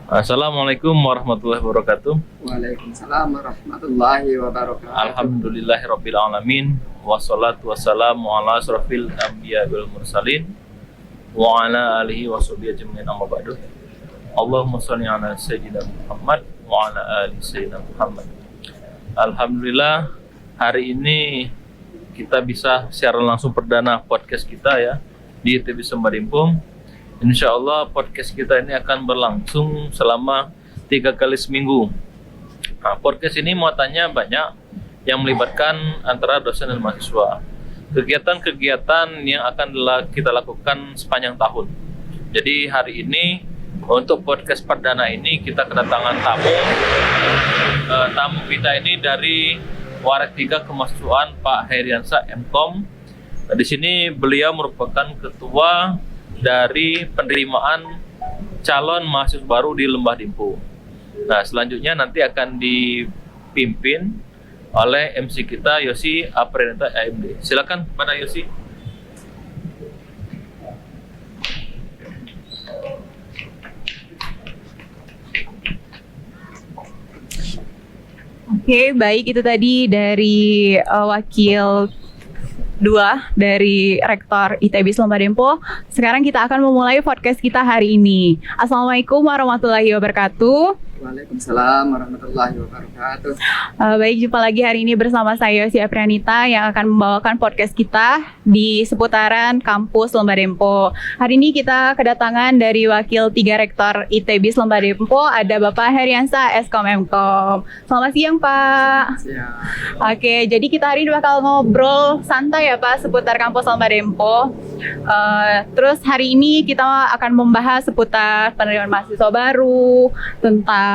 Assalamualaikum warahmatullahi wabarakatuh. Waalaikumsalam warahmatullahi wabarakatuh. Alhamdulillahirabbil alamin wassalatu wassalamu ala asrofil anbiya wal mursalin wa ala alihi washabihi ajmain amma ba'du. Allahumma shalli ala sayyidina Muhammad wa ala ali sayyidina Muhammad. Alhamdulillah hari ini kita bisa siaran langsung perdana podcast kita ya di TV Sembadimpo. Insya Allah podcast kita ini akan berlangsung selama 3 kali seminggu. Nah, podcast ini muatannya banyak yang melibatkan antara dosen dan mahasiswa. Kegiatan-kegiatan yang akan kita lakukan sepanjang tahun. Jadi hari ini untuk podcast perdana ini kita kedatangan tamu. Tamu kita ini dari Waret 3 Kemahasiswaan Pak Heriansyah MKom. Di sini beliau merupakan ketua dari penerimaan calon mahasiswa baru di Lembah Dimpo. Nah, selanjutnya nanti akan dipimpin oleh MC kita Yosi Aprenita AMD. Silakan pada Yosi. Oke, baik, itu tadi dari Wakil 2 dari Rektor ITB Lembah Dimpo. Sekarang kita akan memulai podcast kita hari ini. Assalamualaikum warahmatullahi wabarakatuh. Waalaikumsalam warahmatullahi wabarakatuh. Baik, jumpa lagi hari ini bersama saya Yosi Aprenita yang akan membawakan podcast kita di seputaran kampus Lembah Dimpo. Hari ini kita kedatangan dari Wakil 3 Rektor ITB Lembah Dimpo, ada Bapak Heriansyah Eskom MKom. Selamat siang, Pak. Siap. Oke, jadi kita hari ini bakal ngobrol santai ya Pak seputar kampus Lembah Dimpo. Terus hari ini kita akan membahas seputar penerimaan mahasiswa baru, tentang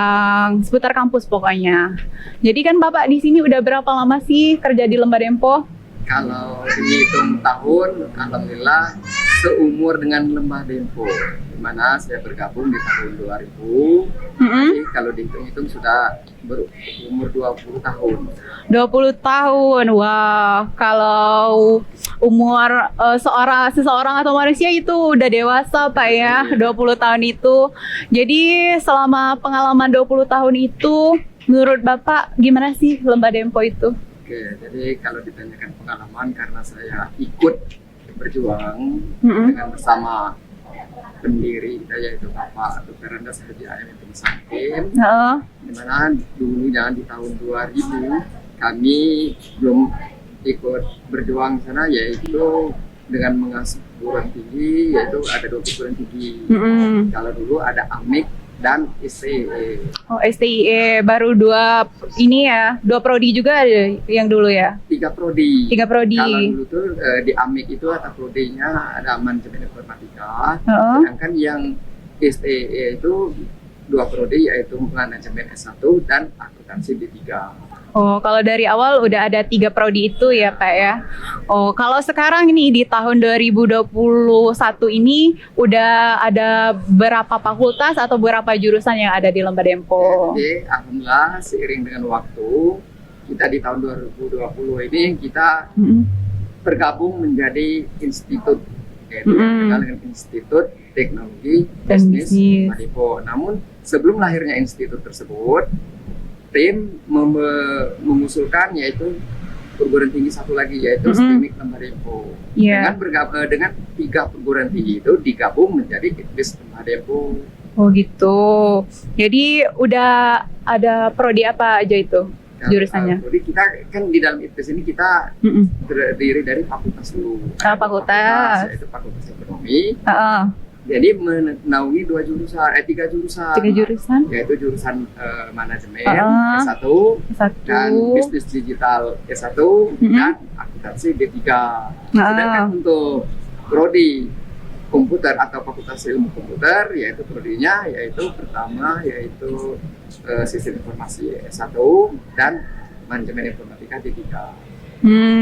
seputar kampus pokoknya. Jadi kan Bapak di sini udah berapa lama sih kerja di Lembah Dimpo? Kalau dihitung tahun, alhamdulillah seumur dengan Lembah Dimpo. Di mana saya bergabung di tahun 2000. Jadi kalau dihitung-hitung sudah berumur 20 tahun. 20 tahun, wah, kalau umur seseorang atau manusia itu udah dewasa Pak ya, 20 tahun itu. Jadi selama pengalaman 20 tahun itu, menurut Bapak gimana sih Lembah Dimpo itu? Oke, jadi kalau ditanyakan pengalaman, karena saya ikut berjuang dengan bersama pendiri kita yaitu Bapak Dr. Andas Haji Ayam Sakin, di mana dulunya di tahun 2000 kami belum ikut berjuang di sana, yaitu dengan mengasuh perguruan tinggi, yaitu ada 2 perguruan tinggi. Kalau dulu ada AMIK dan STIE. Oh, STIE baru 2 ini ya, 2 prodi juga ada yang dulu ya? 3 prodi. 3 prodi. Kalau dulu tuh di AMIK itu atau prodinya ada manajemen informatika, sedangkan yang STIE itu 2 prodi, yaitu manajemen S1 dan akuntansi D3. Oh, kalau dari awal udah ada 3 prodi itu ya Pak ya. Oh, kalau sekarang ini di tahun 2021 ini udah ada berapa fakultas atau berapa jurusan yang ada di Lembah Dimpo? Jadi alhamdulillah seiring dengan waktu, kita di tahun 2020 ini kita bergabung menjadi institut, yaitu dengan Institut Teknologi Bisnis Lembah Dimpo. Namun sebelum lahirnya institut tersebut, tim mengusulkan yaitu perguruan tinggi satu lagi, yaitu STIMIK Lembah Dimpo. Dengan 3 perguruan tinggi itu digabung menjadi ITBIS Lembah Dimpo. Oh gitu. Jadi udah ada prodi apa aja itu jurusannya? Jadi kita kan di dalam ITBIS ini kita terdiri dari fakultas dulu. Fakultas. Yaitu Fakultas Ekonomi. Jadi menaungi 3 jurusan. 3 jurusan? Yaitu jurusan manajemen S1 dan bisnis digital S1 dan akuntansi D3. Sedangkan untuk prodi komputer atau fakultas ilmu komputer, yaitu prodinya yaitu pertama yaitu sistem informasi S1 dan manajemen informatika D3.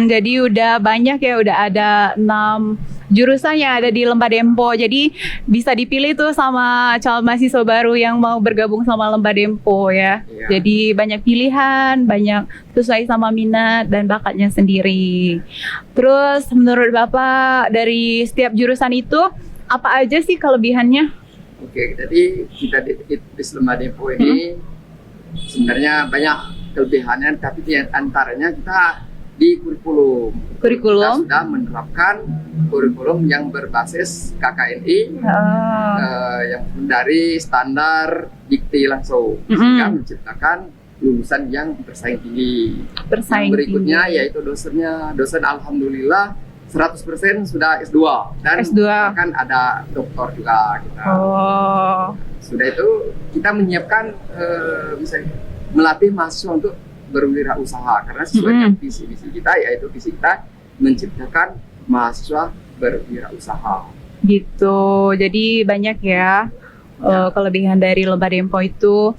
Jadi udah banyak ya, udah ada 6 jurusan yang ada di Lembah Dimpo. Jadi bisa dipilih tuh sama calon mahasiswa baru yang mau bergabung sama Lembah Dimpo ya. Jadi banyak pilihan, banyak sesuai sama minat dan bakatnya sendiri. Terus menurut Bapak dari setiap jurusan itu apa aja sih kelebihannya? Oke, jadi kita di Lemba Dempo ini sebenarnya banyak kelebihannya, tapi di antaranya kita di kurikulum. Kita sudah menerapkan kurikulum yang berbasis KKNI yang dari standar dikti langsung, sehingga menciptakan lulusan yang bersaing tinggi. Yang berikutnya yaitu dosen alhamdulillah 100% sudah S2 dan bahkan ada doktor juga kita. Sudah itu kita menyiapkan misalnya melatih mahasiswa untuk berwirausaha karena sesuai dengan visi misi kita, yaitu visi kita menciptakan mahasiswa berwirausaha. Gitu. Jadi banyak ya kelebihan dari Lemba Dempo itu.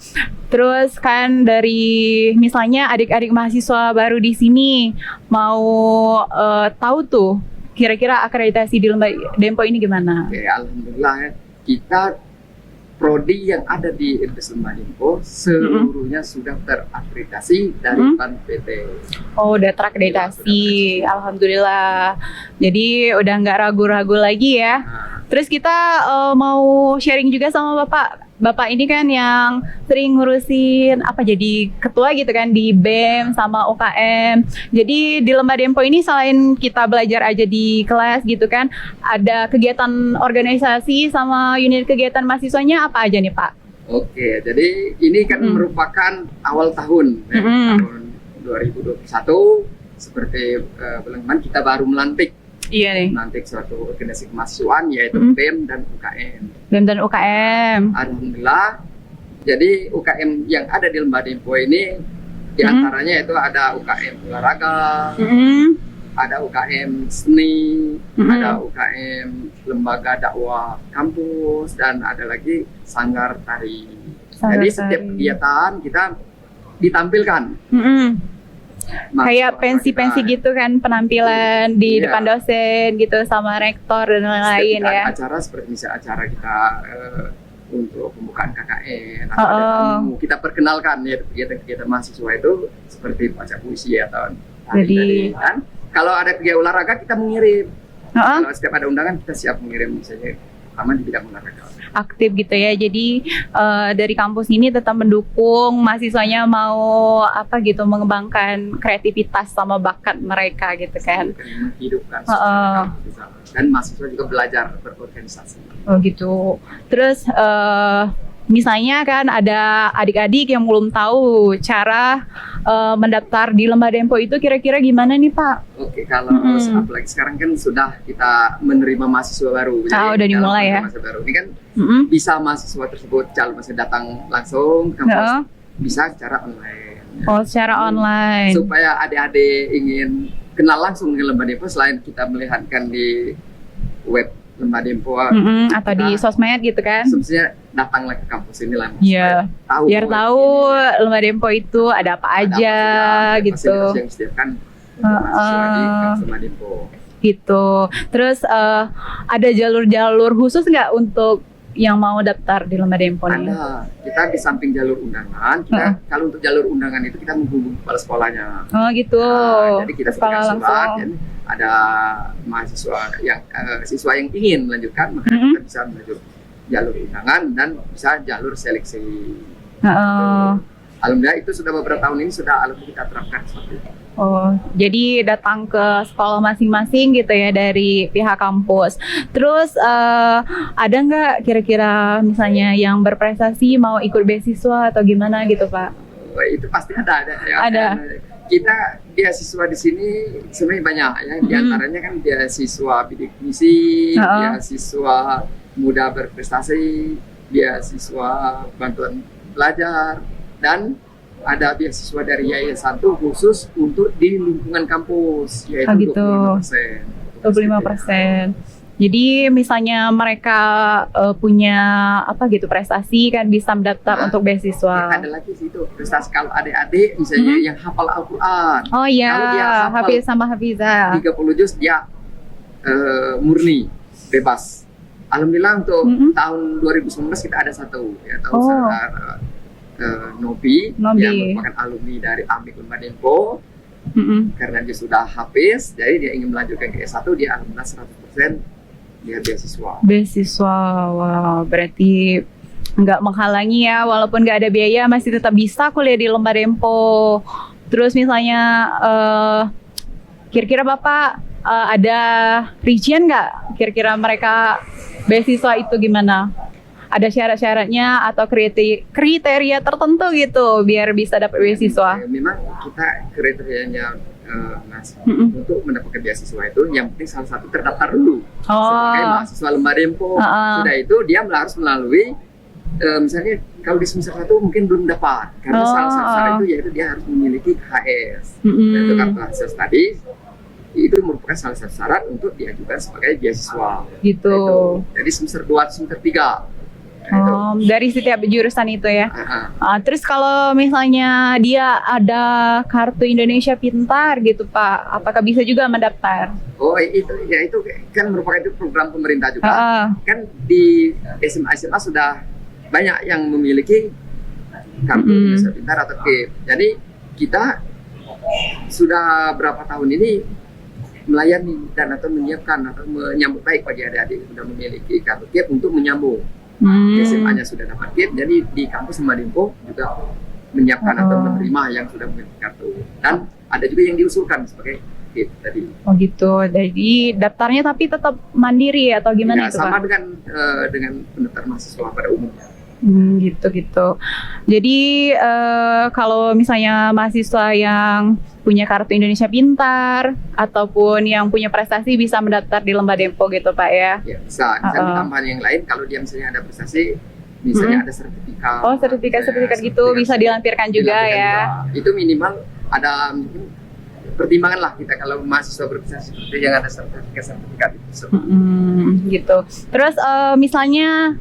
Terus kan dari misalnya adik-adik mahasiswa baru di sini mau tahu tuh kira-kira akreditasi di Lemba Dempo ini gimana? Oke, alhamdulillah ya. Kita prodi yang ada di Lemba Dempo seluruhnya sudah terakreditasi dari PAN PT. Oh, udah terakreditasi, alhamdulillah. Jadi udah nggak ragu-ragu lagi ya. Terus kita mau sharing juga sama Bapak. Bapak ini kan yang sering ngurusin jadi ketua gitu kan di BEM sama UKM. Jadi di Lemba Dempo ini selain kita belajar aja di kelas gitu kan, ada kegiatan organisasi sama unit kegiatan mahasiswanya apa aja nih Pak? Oke, jadi ini kan merupakan awal tahun tahun 2021, seperti teman-teman kita baru melantik. Iya nih. Melantik suatu organisasi kemahasiswaan yaitu BEM dan UKM. BEM dan UKM. Alhamdulillah. Jadi UKM yang ada di Lemba Dempo ini diantaranya itu ada UKM olahraga, ada UKM seni, ada UKM lembaga dakwah kampus, dan ada lagi sanggar tari. Jadi setiap kegiatan kita ditampilkan. Kayak pensi-pensi gitu kan, penampilan di depan dosen gitu sama rektor dan lain-lain ya. Acara seperti misalnya acara kita untuk pembukaan KKN atau ada tamu, kita perkenalkan ya kegiatan-kegiatan mahasiswa itu seperti baca puisi atau tari. Dan kalau ada kegiatan olahraga kita mengirim. Kalau setiap ada undangan kita siap mengirim, misalnya pertama di bidang olahraga. Aktif gitu ya. Jadi dari kampus ini tetap mendukung mahasiswanya mau mengembangkan kreativitas sama bakat mereka gitu kan. Menghidupkan dan mahasiswa juga belajar berorganisasi. Oh gitu. Terus misalnya kan ada adik-adik yang belum tahu cara mendaftar di Lemba Dempo itu kira-kira gimana nih Pak? Oke, kalau apalagi sekarang kan sudah kita menerima mahasiswa baru. Udah dimulai ya. Mahasiswa baru ini kan bisa mahasiswa tersebut calon datang langsung ke kampus, bisa secara online. Oh, secara online. Supaya adik-adik ingin kenal langsung dengan Lemba Dempo, selain kita melihatkan di web Lemba Dempo atau di sosmed gitu kan. Sebenarnya datanglah ke kampus ini lah. Iya. Biar tahu Lemba Dempo itu ada apa aja gitu. Yang disediakan mahasiswa di kampus Lemba Dempo. Gitu. Terus ada jalur-jalur khusus nggak untuk yang mau daftar di Lemba Dempo nih? Ada. Kita di samping jalur undangan, kita kalau untuk jalur undangan itu kita menghubungi kepala sekolahnya. Oh gitu. Jadi kita sekolah langsung. Ada mahasiswa yang siswa yang ingin melanjutkan, maka kita bisa melanjut jalur undangan dan bisa jalur seleksi. Alhamdulillah itu sudah beberapa tahun ini sudah kita terapkan seperti itu. Oh, jadi datang ke sekolah masing-masing gitu ya dari pihak kampus. Terus ada nggak kira-kira misalnya yang berprestasi mau ikut beasiswa atau gimana gitu Pak? Itu pasti ada ya. Ada. Kita beasiswa di sini sebenarnya banyak ya. Di antaranya kan beasiswa bidik misi, beasiswa muda berprestasi, beasiswa bantuan belajar, dan ada beasiswa dari yayasan khusus untuk di lingkungan kampus, yaitu 25%. Jadi misalnya mereka punya prestasi kan bisa mendaftar untuk beasiswa. Ada lagi sih itu prestasi kalau adik-adik misalnya yang hafal Al-Quran. Oh iya, kalau dia Hafiz sama Hafizah. 30 juz dia murni, bebas. Alhamdulillah untuk tahun 2019 kita ada satu ya, Nobi yang merupakan alumni dari AMIK Lemba Dempo. Karena dia sudah habis, jadi dia ingin melanjutkan ke S1, dia alhamdulillah 100% lihat beasiswa. Beasiswa, wow, berarti nggak menghalangi ya, walaupun nggak ada biaya masih tetap bisa kuliah di Lembah Dempo. Terus misalnya kira-kira Bapak ada rincian nggak kira-kira mereka beasiswa itu gimana? Ada syarat-syaratnya atau kriteria tertentu gitu biar bisa dapat beasiswa? Memang kita kriterianya untuk mendapatkan beasiswa itu yang penting salah satu terdaftar dulu sebagai mahasiswa Lembah Dempo. Sudah itu dia harus melalui misalnya kalau di semester 1 mungkin belum dapat karena salah satu syarat itu yaitu dia harus memiliki HS, yaitu kartu hasil studies. Itu merupakan salah satu syarat untuk diajukan sebagai beasiswa. Gitu. Jadi semester 2 atau semester 3. Dari setiap jurusan itu ya. Terus kalau misalnya dia ada kartu Indonesia Pintar gitu Pak, apakah bisa juga mendaftar? Oh itu kan merupakan itu program pemerintah juga. Kan di SMA sudah banyak yang memiliki kartu Indonesia Pintar atau KIP. Jadi kita sudah berapa tahun ini melayani dan atau menyiapkan atau menyambut baik bagi adik-adik yang sudah memiliki kartu KIP untuk menyambung. SMA-nya sudah dapat KIP, jadi di kampus Lembah Dempo juga menyiapkan atau menerima yang sudah memiliki kartu. Dan ada juga yang diusulkan sebagai KIP tadi. Oh gitu, jadi daftarnya tapi tetap mandiri atau gimana itu Pak? Sama dengan pendaftar mahasiswa pada umumnya. Gitu. Jadi kalau misalnya mahasiswa yang punya kartu Indonesia Pintar ataupun yang punya prestasi bisa mendaftar di Lembah Dempo gitu Pak ya? Ya bisa. Misalnya tambahan yang lain kalau dia misalnya ada prestasi, misalnya ada sertifikat. Oh sertifikat gitu bisa dilampirkan juga ya? Itu minimal ada pertimbangan lah kita kalau mahasiswa berprestasi seperti yang ada sertifikat itu. Gitu. Terus misalnya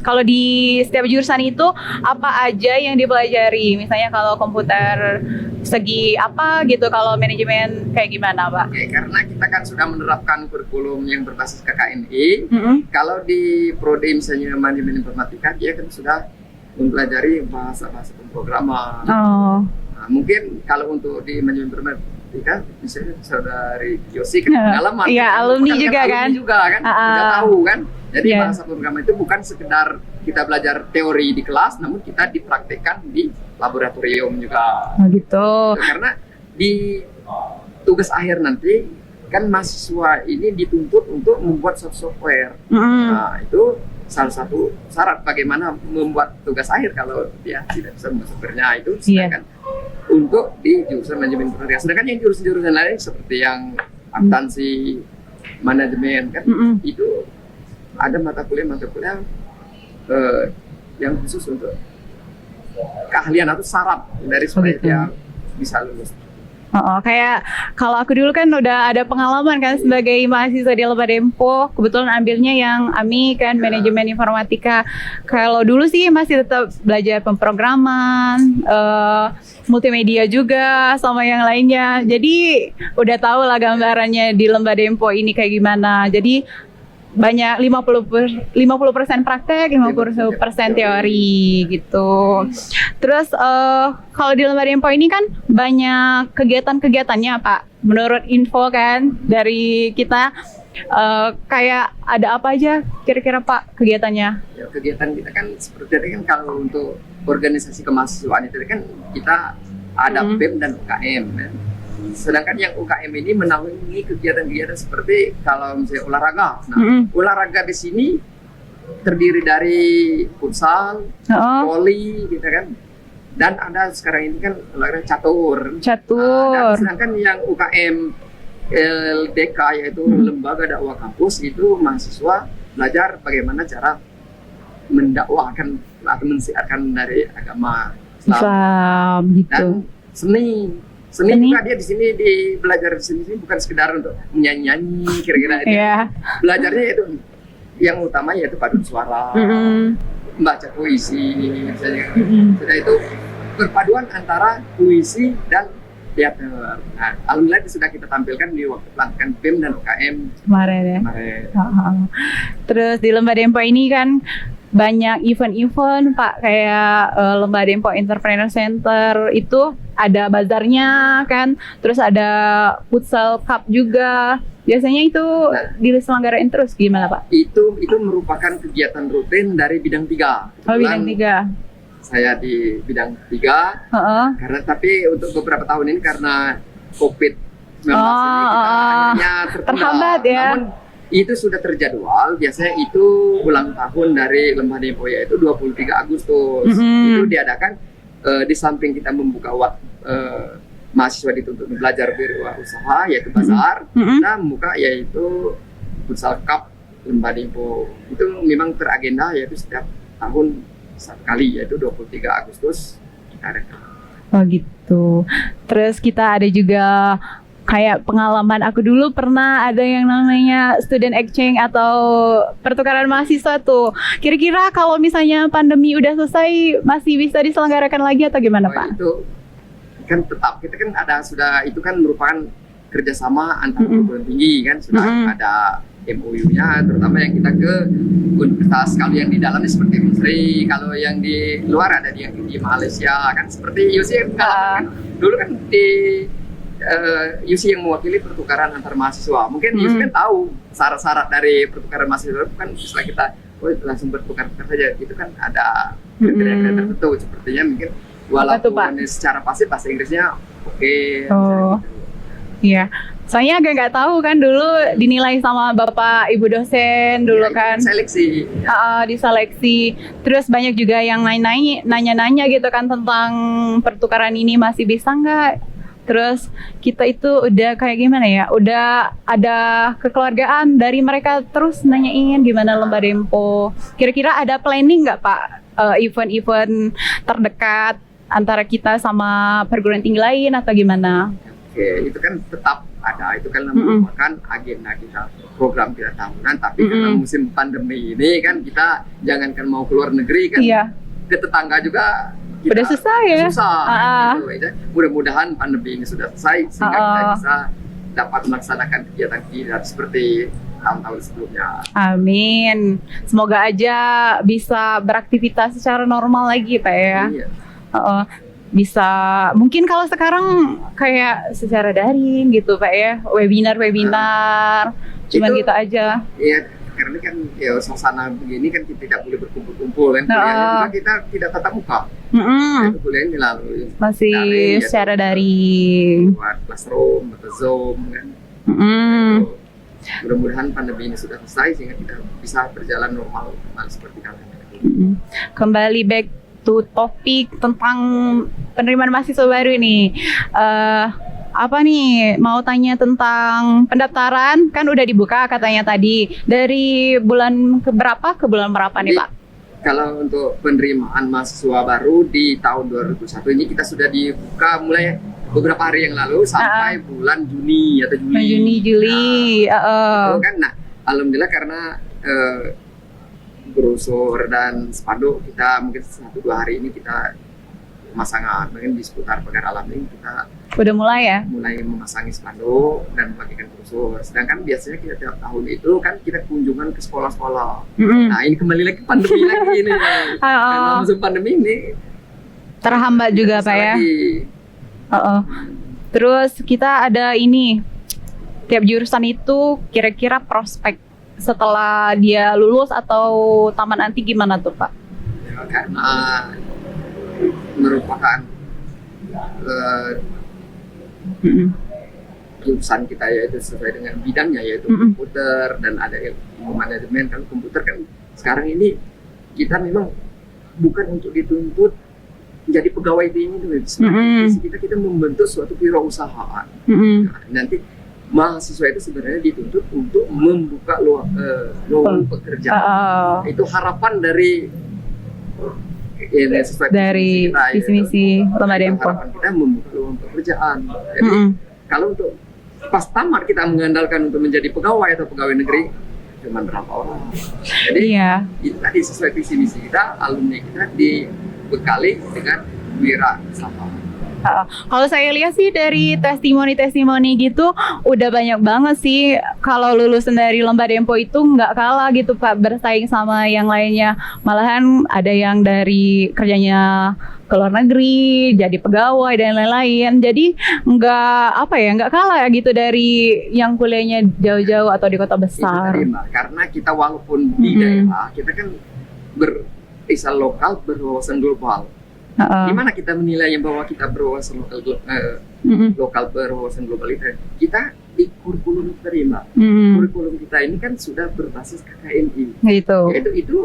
kalau di setiap jurusan itu apa aja yang dipelajari? Misalnya kalau komputer segi apa gitu, kalau manajemen kayak gimana Pak? Oke, karena kita kan sudah menerapkan kurikulum yang berbasis KKNI. Kalau di prodi misalnya manajemen informatika, dia kan sudah mempelajari bahasa-bahasa pemrograman. Nah, mungkin kalau untuk di manajemen informatika, misalnya saudari Yosi kan pengalaman. Iya, alumni juga kan? Sudah tahu kan? Jadi bahasa pemrograman itu bukan sekedar kita belajar teori di kelas, namun kita dipraktekkan di laboratorium juga. Gitu. Karena di tugas akhir nanti kan mahasiswa ini dituntut untuk membuat software. Nah, itu salah satu syarat bagaimana membuat tugas akhir kalau dia tidak bisa membuat softwarenya itu. Sedangkan untuk di jurusan manajemen informatika, sedangkan yang jurusan-jurusan lain seperti yang akuntansi, manajemen kan itu ada mata kuliah yang khusus untuk keahlian atau syarat dari supaya dia bisa lulus. Kayak kalau aku dulu kan udah ada pengalaman kan sebagai mahasiswa di Lembah Dempo, kebetulan ambilnya yang AMI kan, manajemen informatika. Kalau dulu sih masih tetap belajar pemrograman, multimedia juga sama yang lainnya. Jadi udah tahu lah gambarannya di Lembah Dempo ini kayak gimana. Jadi banyak 50% praktek, 50% teori gitu. Terus kalau di Lembah Dempo ini kan banyak kegiatan-kegiatannya Pak. Menurut info kan dari kita kayak ada apa aja kira-kira Pak kegiatannya? Ya, kegiatan kita kan seperti tadi kan kalau untuk organisasi kemahasiswaan itu kan kita ada BEM dan UKM kan. Sedangkan yang UKM ini menaungi kegiatan-kegiatan seperti kalau misalnya olahraga. Nah, olahraga di sini terdiri dari futsal, voli, gitu kan. Dan ada sekarang ini kan olahraga catur. Dan sedangkan yang UKM LDK yaitu Lembaga Dakwah Kampus itu mahasiswa belajar bagaimana cara mendakwahkan atau mensiarkan dari agama Islam. Gitu. Dan seni juga dia di sini belajar di sini bukan sekedar untuk nyanyi kira-kira itu. Belajarnya itu yang utama yaitu paduan suara, membaca puisi misalnya. Sudah itu perpaduan antara puisi dan teater. Nah, alhamdulillah sudah kita tampilkan di waktu pelantikan BEM dan UKM kemarin ya. Terus di Lembah Dempo ini kan banyak event-event Pak, kayak Lembah Dempo Entrepreneur Center itu ada bazarnya kan, terus ada futsal cup juga. Biasanya itu diselenggarain terus gimana Pak? Itu merupakan kegiatan rutin dari bidang 3. Oh, bidang 3. Saya di bidang 3. Karena tapi untuk beberapa tahun ini karena COVID-19 ini kita akhirnya terhambat ya. Namun itu sudah terjadwal. Biasanya itu ulang tahun dari Lembah Dempo yaitu 23 Agustus. Itu diadakan di samping kita membuka mahasiswa dituntut belajar berwirausaha yaitu bazar, kita membuka yaitu Futsal Cup Lembah Dempo. Itu memang teragenda yaitu setiap tahun sekali yaitu 23 Agustus kita adakan. Oh gitu. Terus kita ada juga kayak pengalaman aku dulu pernah ada yang namanya student exchange atau pertukaran mahasiswa tuh. Kira-kira kalau misalnya pandemi udah selesai masih bisa diselenggarakan lagi atau gimana Pak? Itu kan tetap kita kan itu kan merupakan kerjasama antar perguruan tinggi kan sudah ada MOU-nya, terutama yang kita ke universitas. Kalau yang di dalamnya seperti Unsri, kalau yang di luar ada yang di Malaysia kan seperti UC kan dulu kan di UC yang mewakili pertukaran antar mahasiswa. Mungkin UC kan tahu syarat-syarat dari pertukaran mahasiswa kan setelah kita langsung bertukar saja itu kan ada kriteria tertentu sepertinya mungkin walaupun secara pasif bahasa Inggrisnya oke. Iya, soalnya agak nggak tahu kan dulu dinilai sama bapak ibu dosen dulu ya, kan. Seleksi. Diseleksi. Terus banyak juga yang nanya-nanya gitu kan tentang pertukaran ini masih bisa nggak? Terus kita itu udah kayak gimana ya? Udah ada kekeluargaan dari mereka terus nanyain gimana Lembah Dempo. Kira-kira ada planning nggak Pak event-event terdekat antara kita sama perguruan tinggi lain atau gimana? Oke, itu kan tetap ada, itu kan merupakan agenda kita, program kita tahunan, tapi karena musim pandemi ini kan kita jangankan mau keluar negeri kan, ke tetangga juga kita udah susah ya? Susah, gitu. Mudah-mudahan pandemi ini sudah selesai, sehingga kita bisa dapat melaksanakan kegiatan-kegiatan seperti tahun-tahun sebelumnya. Amin, semoga aja bisa beraktivitas secara normal lagi Pak ya. Iya. Bisa mungkin kalau sekarang kayak secara daring gitu Pak ya, webinar cuman gitu aja. Iya, karena kan ya suasana begini kan kita tidak boleh berkumpul-kumpul kan, kuliahnya kita tidak tatap muka. Itu kuliahnya melalui masih daring, secara daring. Buat classroom atau Zoom kan. Mudah-mudahan pandemi ini sudah selesai sehingga kita bisa berjalan normal seperti kalian. Kembali back to topik tentang penerimaan mahasiswa baru nih. Apa nih, mau tanya tentang pendaftaran, kan udah dibuka katanya tadi. Dari bulan keberapa ke bulan berapa nih Pak? Kalau untuk penerimaan mahasiswa baru di tahun 2021 ini kita sudah dibuka mulai beberapa hari yang lalu sampai bulan Juni atau Juli. Itu kan, alhamdulillah karena brosur dan spanduk kita mungkin 1-2 hari ini kita pemasangan, mungkin di seputar Pagar Alam ini kita udah mulai memasangi spanduk dan membagikan brosur. Sedangkan biasanya kita tiap tahun itu kan kita kunjungan ke sekolah-sekolah. Nah ini kembali lagi pandemi lagi ini. Karena musim pandemi ini terhambat juga Pak ya. Terus kita ada ini, tiap jurusan itu kira-kira prospek setelah dia lulus atau tamat nanti gimana tuh Pak? Ya, karena merupakan jurusan kita yaitu sesuai dengan bidangnya yaitu komputer dan ada ilmu manajemen. Kalau komputer kan sekarang ini kita memang bukan untuk dituntut menjadi pegawai tinggi dulu. Kita membentuk suatu wirausahaan. Nanti mahasiswa itu sebenarnya dituntut untuk membuka lowongan pekerjaan. Itu harapan dari dari visi-misi Lembah Dempo. Harapan kita membuka lowongan pekerjaan. Jadi kalau untuk pas tamat kita mengandalkan untuk menjadi pegawai atau pegawai negeri cuma berapa orang. Jadi itu tadi sesuai visi misi kita, alumni kita dibekali dengan wirausaha. Kalau saya lihat sih dari testimoni-testimoni gitu udah banyak banget sih kalau lulusan dari Lembah Dempo itu nggak kalah gitu Pak bersaing sama yang lainnya. Malahan ada yang dari kerjanya ke luar negeri, jadi pegawai dan lain-lain. Jadi nggak kalah gitu dari yang kuliahnya jauh-jauh atau di kota besar. Itu tadi, Mbak. Karena kita walaupun di daerah, kita kan bisa lokal berwawasan global. Gimana kita menilai bahwa kita berwawasan lokal berwawasan global itu? Kita di kurikulum terima. Kurikulum kita ini kan sudah berbasis KKNI. Gitu. Yaitu itu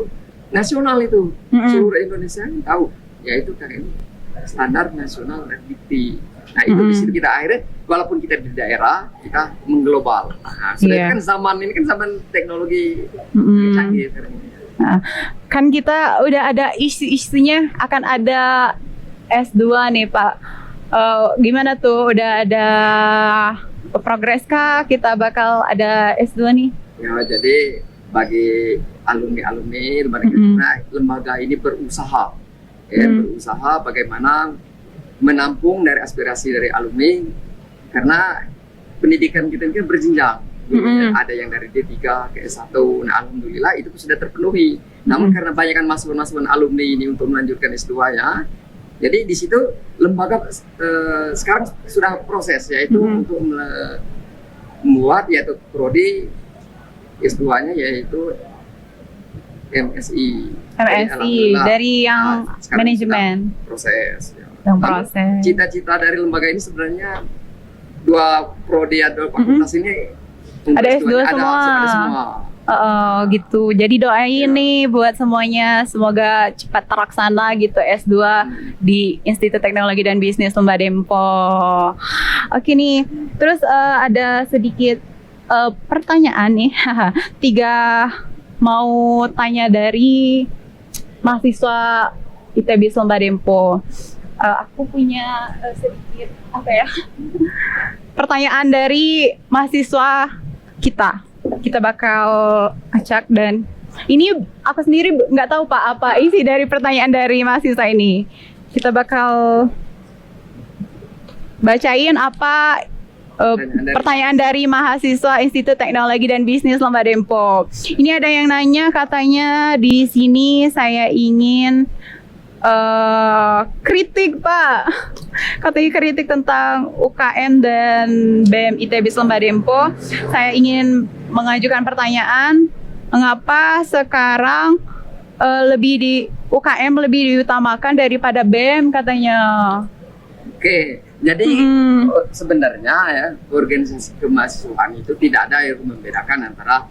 nasional itu. Seluruh Indonesia tahu. Yaitu KKNI standar nasional dikti. Nah itu di situ kita akhirnya walaupun kita di daerah kita mengglobal. Nah, kan zaman ini kan zaman teknologi canggih sekarang ini. Nah, kan kita udah ada isu-isunya akan ada S2 nih Pak. Gimana tuh? Udah ada progres kah? Kita bakal ada S2 nih? Ya, jadi bagi alumni-alumni lembaga ini berusaha, berusaha bagaimana menampung dari aspirasi dari alumni karena pendidikan kita ini kan berjenjang. Ada yang dari D3 ke S1, nah alhamdulillah itu sudah terpenuhi. Namun karena banyakkan masukan-masukan alumni ini untuk melanjutkan S2-nya, jadi di situ lembaga sekarang sudah proses yaitu untuk membuat yaitu prodi S2-nya yaitu MSI. Dari yang manajemen proses. Yang proses. Cita-cita dari lembaga ini sebenarnya dua prodi atau fakultas ini ada S2 semua. Ada semua. Gitu. Jadi doain nih buat semuanya semoga cepat terlaksana gitu S2 di Institut Teknologi dan Bisnis Lembah Dempo. Oke nih. Terus ada sedikit pertanyaan nih. 3 mau tanya dari mahasiswa ITB Lembah Dempo. Aku punya sedikit pertanyaan dari mahasiswa kita bakal acak dan ini aku sendiri nggak tahu Pak apa isi dari pertanyaan dari mahasiswa ini. Kita bakal bacain apa pertanyaan dari mahasiswa Institut Teknologi dan Bisnis Lembah Dempo. Ini ada yang nanya katanya di sini saya ingin kritik Pak, katanya kritik tentang UKM dan BEM ITB Lembah Dempo. Saya ingin mengajukan pertanyaan, mengapa sekarang UKM lebih diutamakan daripada BEM katanya? Oke, jadi sebenarnya ya organisasi kemahasiswaan itu tidak ada yang membedakan antara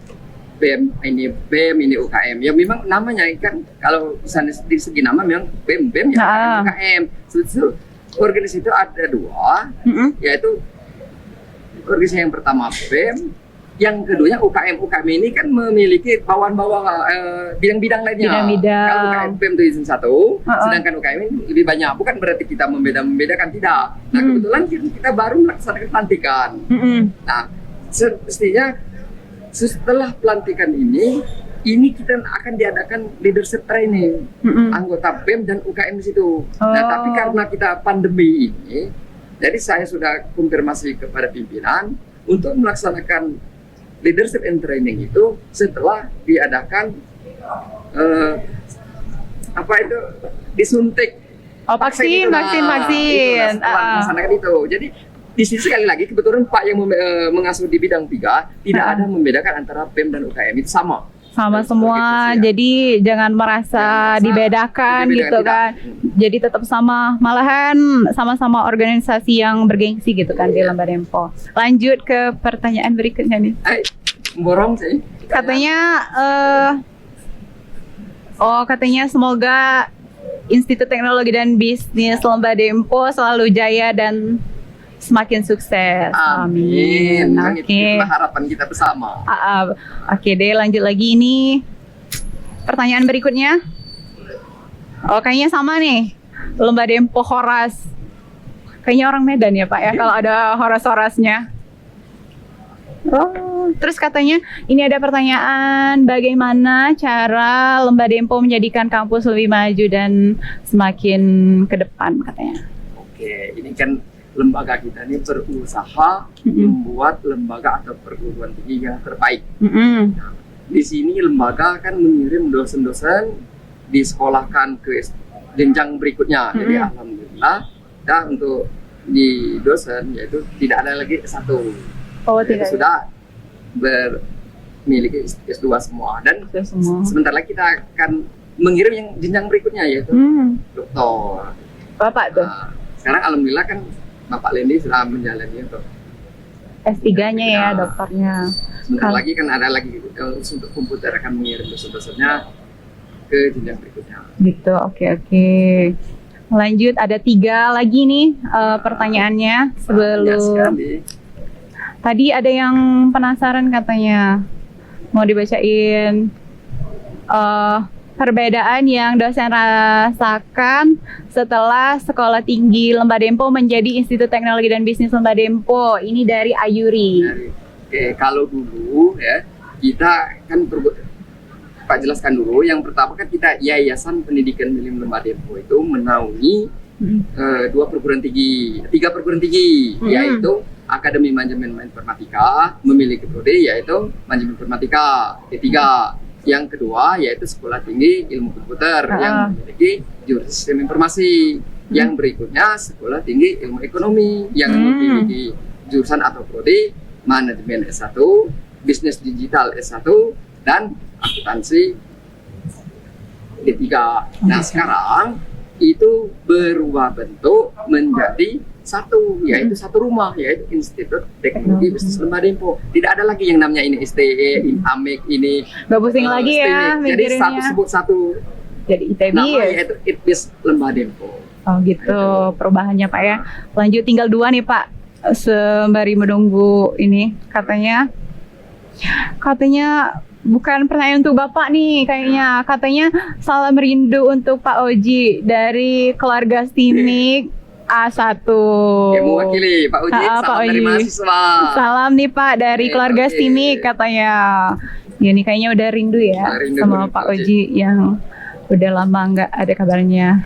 BEM ini UKM. Ya memang namanya kan kalau misalnya di segi nama memang BEM ya UKM. Sebetulnya organisasi itu ada 2, yaitu organisasi yang pertama BEM, yang keduanya UKM. UKM ini kan memiliki bawaan-bawaan bidang-bidang lainnya. Kalau UKM BEM itu izin 1, sedangkan UKM ini lebih banyak. Bukan berarti kita membedakan, tidak. Nah kebetulan kita baru melaksanakan pelantikan. Nah semestinya setelah pelantikan ini kita akan diadakan leadership training anggota BEM dan UKM di situ. Nah, tapi karena kita pandemi ini, jadi saya sudah konfirmasi kepada pimpinan untuk melaksanakan leadership and training itu setelah diadakan disuntik vaksin. Setelah melaksanakan itu, jadi di sini sekali lagi kebetulan Pak yang mengasuh di bidang 3 tidak ada membedakan antara BEM dan UKM, itu sama semua. Jadi jangan merasa dibedakan gitu kan. Jadi tetap sama, malahan sama-sama organisasi yang bergengsi gitu kan di Lembah Dempo. Lanjut ke pertanyaan berikutnya nih. Borong sih. Katanya semoga Institut Teknologi dan Bisnis Lembah Dempo selalu jaya dan semakin sukses. Amin. Oke. Itulah harapan kita bersama. Oke deh, lanjut lagi ini. Pertanyaan berikutnya. Kayaknya sama nih. Lembah Dempo Horas. Kayaknya orang Medan ya Pak ya kalau ada horas-horasnya. Terus katanya ini ada pertanyaan, bagaimana cara Lembah Dempo menjadikan kampus lebih maju dan semakin ke depan katanya. Oke, ini kan lembaga kita ini berusaha membuat lembaga atau perguruan tinggi yang terbaik. Di sini lembaga kan mengirim dosen-dosen disekolahkan ke jenjang berikutnya. Jadi alhamdulillah, dan untuk di dosen yaitu tidak ada lagi S1. Tidak. Sudah memiliki S2 semua, dan sebentar lagi kita akan mengirim yang jenjang berikutnya yaitu doktor. Bapak tuh. Sekarang alhamdulillah kan Bapak Lendi sudah menjalani untuk S3-nya ya, dokternya. Sebentar lagi kan ada lagi untuk komputer akan mengirim dosen-dosennya ke jenjang berikutnya. Gitu, oke. Lanjut, ada 3 lagi nih pertanyaannya sebelum. Tadi ada yang penasaran katanya, mau dibacain perbedaan yang dosen rasakan setelah Sekolah Tinggi Lembah Dempo menjadi Institut Teknologi dan Bisnis Lembah Dempo. Ini dari Ayuri. Oke, kalau dulu ya kita kan Pak jelaskan dulu. Yang pertama kan kita Yayasan Pendidikan Minim Lembah Dempo itu menaungi 3 perguruan tinggi, yaitu Akademi Manajemen Informatika, memiliki prodi yaitu Manajemen Informatika. Ketiga, yang kedua yaitu Sekolah Tinggi Ilmu Komputer yang memiliki jurusan Sistem Informasi. Yang berikutnya Sekolah Tinggi Ilmu Ekonomi yang memiliki jurusan atau prodi Manajemen S1, Bisnis Digital S1, dan Akuntansi D3. Nah sekarang itu berubah bentuk menjadi yaitu satu rumah, yaitu Institut Teknologi Bisnis Lembah Dempo. Tidak ada lagi yang namanya ini STE, ini AMEK, ini Gak pusing lagi ya. Jadi satu. Jadi ITB nama ya? yaitu ITBIS Lembah Dempo. Oh gitu, perubahannya Pak ya. Lanjut, tinggal 2 nih Pak, sembari menunggu ini. Katanya bukan pertanyaan untuk Bapak nih kayaknya. Katanya salam rindu untuk Pak Oji dari keluarga Stimik A1. Ya, mewakili Pak Oji, salam dari mahasiswa. Salam nih Pak dari keluarga Stimik katanya. Ya nih kayaknya udah rindu ya sama Pak Oji yang udah lama nggak ada kabarnya.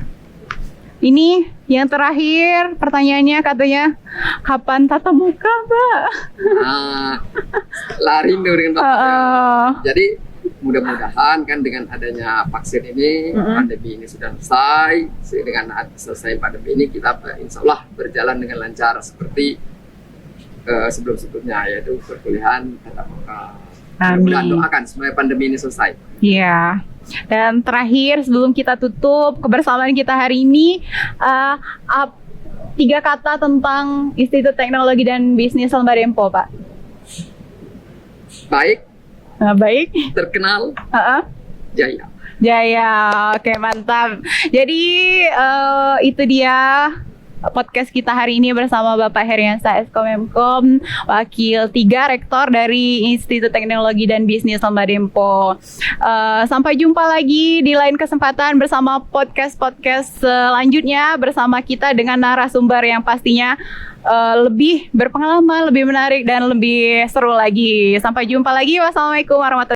Ini yang terakhir pertanyaannya katanya, kapan tatap muka Pak? Rindu dengan Pak. Jadi mudah-mudahan kan dengan adanya vaksin ini, pandemi ini sudah selesai. Dengan selesai pandemi ini kita insya Allah berjalan dengan lancar seperti sebelum-sebelumnya, yaitu perkuliahan tatap muka. Amin. Doakan supaya pandemi ini selesai. Iya. Dan terakhir sebelum kita tutup kebersamaan kita hari ini, 3 kata tentang Institut Teknologi dan Bisnis Lembah Dempo, Pak. Baik. Baik. Terkenal. Jaya. Jaya. Oke, mantap. Jadi itu dia podcast kita hari ini bersama Bapak Heriansa Eskomemkom, Wakil 3 Rektor dari Institut Teknologi dan Bisnis Lembah Dempo. Sampai jumpa lagi di lain kesempatan bersama podcast-podcast selanjutnya bersama kita dengan narasumber yang pastinya lebih berpengalaman, lebih menarik, dan lebih seru lagi. Sampai jumpa lagi. Wassalamualaikum warahmatullahi wabarakatuh.